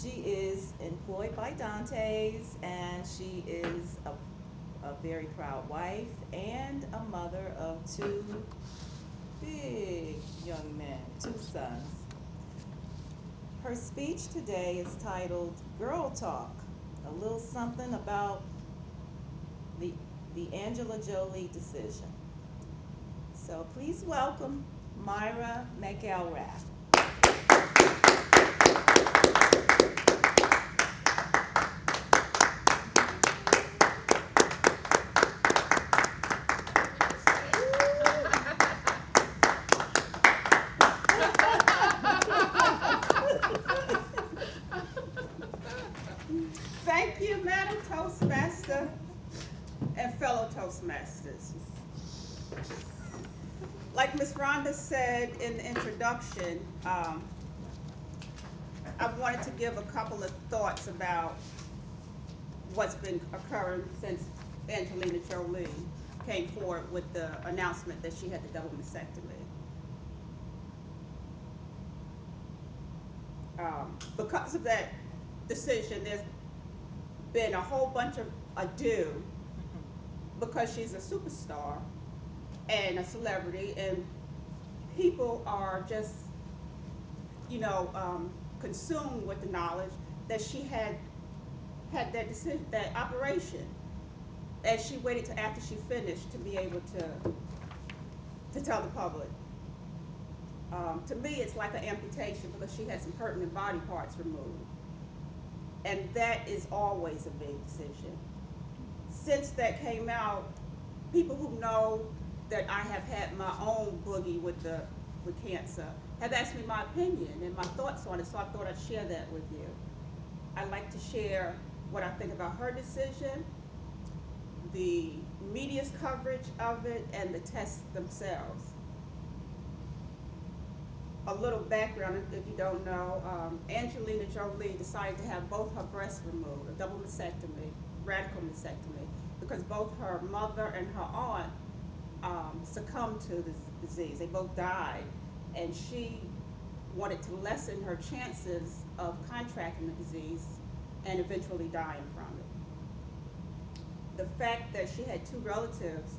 She is employed by Dante's, and she is a very proud wife and a mother of two big young men, two sons. Her speech today is titled Girl Talk, a little something about the, the Angela Jolie decision. So please welcome Myra McElrath. Thank you, Madam Toastmaster and fellow Toastmasters. Like Miss Rhonda said in the introduction, I wanted to give a couple of thoughts about what's been occurring since Angelina Jolie came forward with the announcement that she had the double masectomy. Because of that decision, there's been a whole bunch of ado because she's a superstar and a celebrity, and people are just, consumed with the knowledge that she had that decision, that operation, and she waited till after she finished to be able to tell the public. To me, it's like an amputation because she had some pertinent body parts removed, and that is always a big decision. Since that came out, people who know that I have had my own boogie with cancer have asked me my opinion and my thoughts on it, so I thought I'd share that with you. I'd like to share what I think about her decision, the media's coverage of it, and the tests themselves. A little background, if you don't know, Angelina Jolie decided to have both her breasts removed, a double mastectomy, radical mastectomy, because both her mother and her aunt succumbed to the disease. They both died, and she wanted to lessen her chances of contracting the disease and eventually dying from it. The fact that she had two relatives,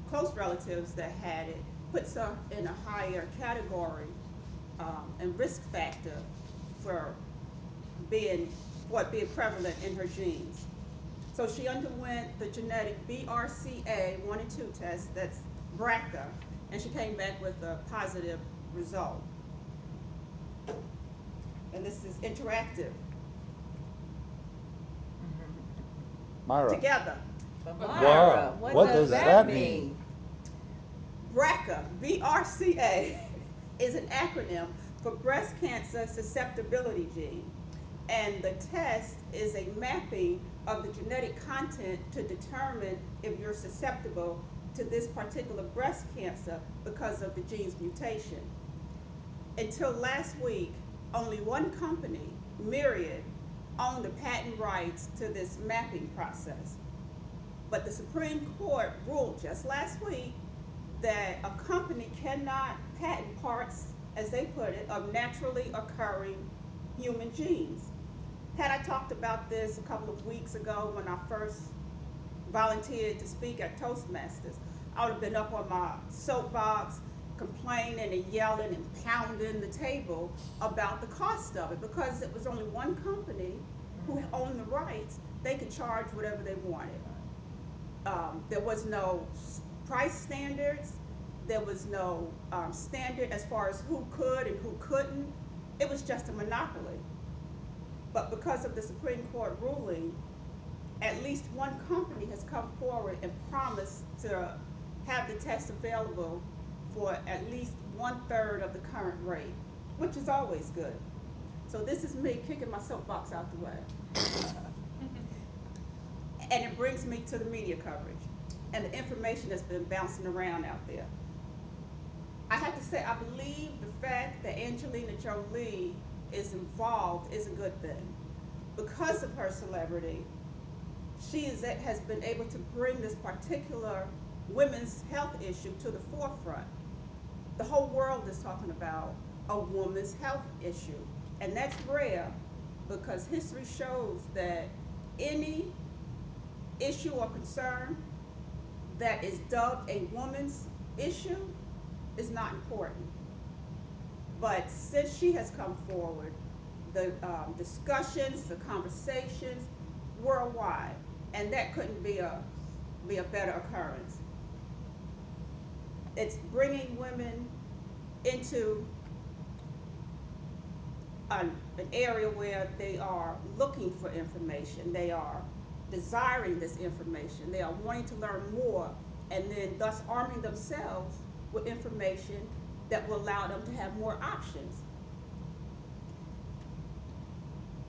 close relatives that had it, puts her in a higher category and risk factor for being for it being prevalent in her genes. So she underwent the genetic BRCA1 and 2 test, that's BRCA, and she came back with a positive result. And this is interactive. Myra. Together. But Myra, Myra, what what does does that that mean? mean? BRCA, BRCA, is an acronym for breast cancer susceptibility gene. And the test is a mapping of the genetic content to determine if you're susceptible to this particular breast cancer because of the gene's mutation. Until last week, only one company, Myriad, owned the patent rights to this mapping process. But the Supreme Court ruled just last week that a company cannot patent parts, as they put it, of naturally occurring human genes. Had I talked about this a couple of weeks ago when I first volunteered to speak at Toastmasters, I would have been up on my soapbox complaining and yelling and pounding the table about the cost of it because it was only one company who owned the rights. They could charge whatever they wanted. There was no price standards. There was no standard as far as who could and who couldn't. It was just a monopoly. But because of the Supreme Court ruling, at least one company has come forward and promised to have the test available for at least 1/3 of the current rate, which is always good. So this is me kicking my soapbox out the way. And it brings me to the media coverage and the information that's been bouncing around out there. I have to say, I believe the fact that Angelina Jolie is involved is a good thing. Because of her celebrity, has been able to bring this particular women's health issue to the forefront. The whole world is talking about a woman's health issue, and that's rare because history shows that any issue or concern that is dubbed a woman's issue is not important. But since she has come forward, the discussions, the conversations worldwide, and that couldn't be a better occurrence. It's bringing women into an area where they are looking for information, they are desiring this information, they are wanting to learn more, and then thus arming themselves with information that will allow them to have more options.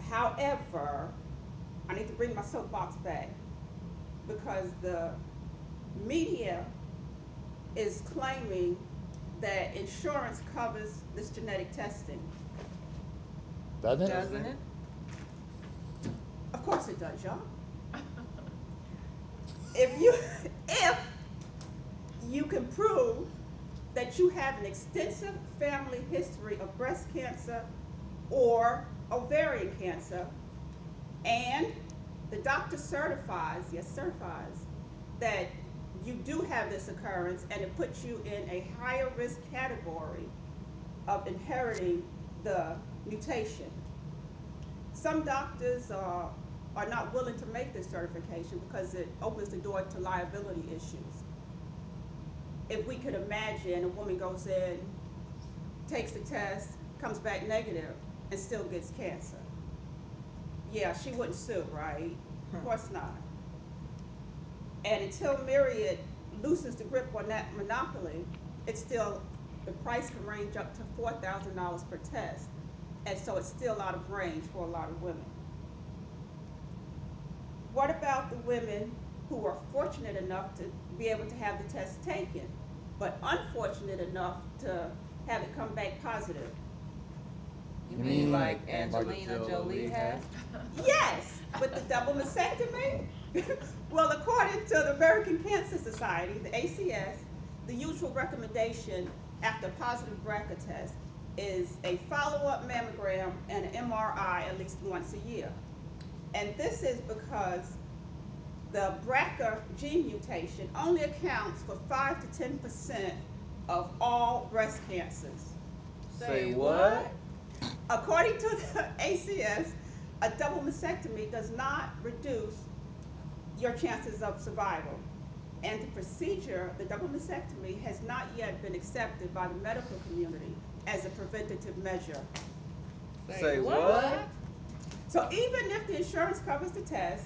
However, I need to bring my soapbox back because the media is claiming that insurance covers this genetic testing. Doesn't it? Doesn't it? Of course it does, y'all. If you if you can prove that you have an extensive family history of breast cancer or ovarian cancer, and the doctor certifies, yes, certifies, that you do have this occurrence and it puts you in a higher risk category of inheriting the mutation. Some doctors are not willing to make this certification because it opens the door to liability issues. If we could imagine a woman goes in, takes the test, comes back negative, and still gets cancer. Yeah, she wouldn't sue, right? Of course not. And until Myriad loosens the grip on that monopoly, it's still, the price can range up to $4,000 per test. And so it's still out of range for a lot of women. What about the women who are fortunate enough to be able to have the test taken, but unfortunate enough to have it come back positive? You You mean mean like like Angelina Jolie had? Yes, with the double mastectomy. Well, according to the American Cancer Society, the ACS, the usual recommendation after a positive BRCA test is a follow-up mammogram and an MRI at least once a year. And this is because the BRCA gene mutation only accounts for 5 to 10% of all breast cancers. Say what? According to the ACS, a double mastectomy does not reduce your chances of survival. And the procedure, the double mastectomy, has not yet been accepted by the medical community as a preventative measure. Say what? So even if the insurance covers the test,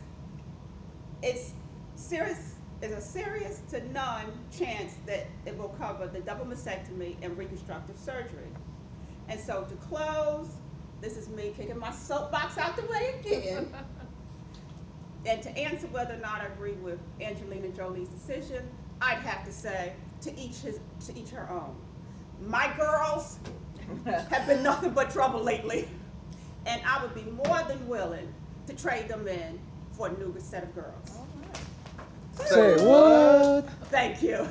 it's serious, it's a serious to none chance that it will cover the double mastectomy and reconstructive surgery. And so to close, this is me kicking my soapbox out the way again. And to answer whether or not I agree with Angelina Jolie's decision, I'd have to say to each her own. My girls have been nothing but trouble lately, and I would be more than willing to trade them in for a new set of girls. All right. Say what? Thank you.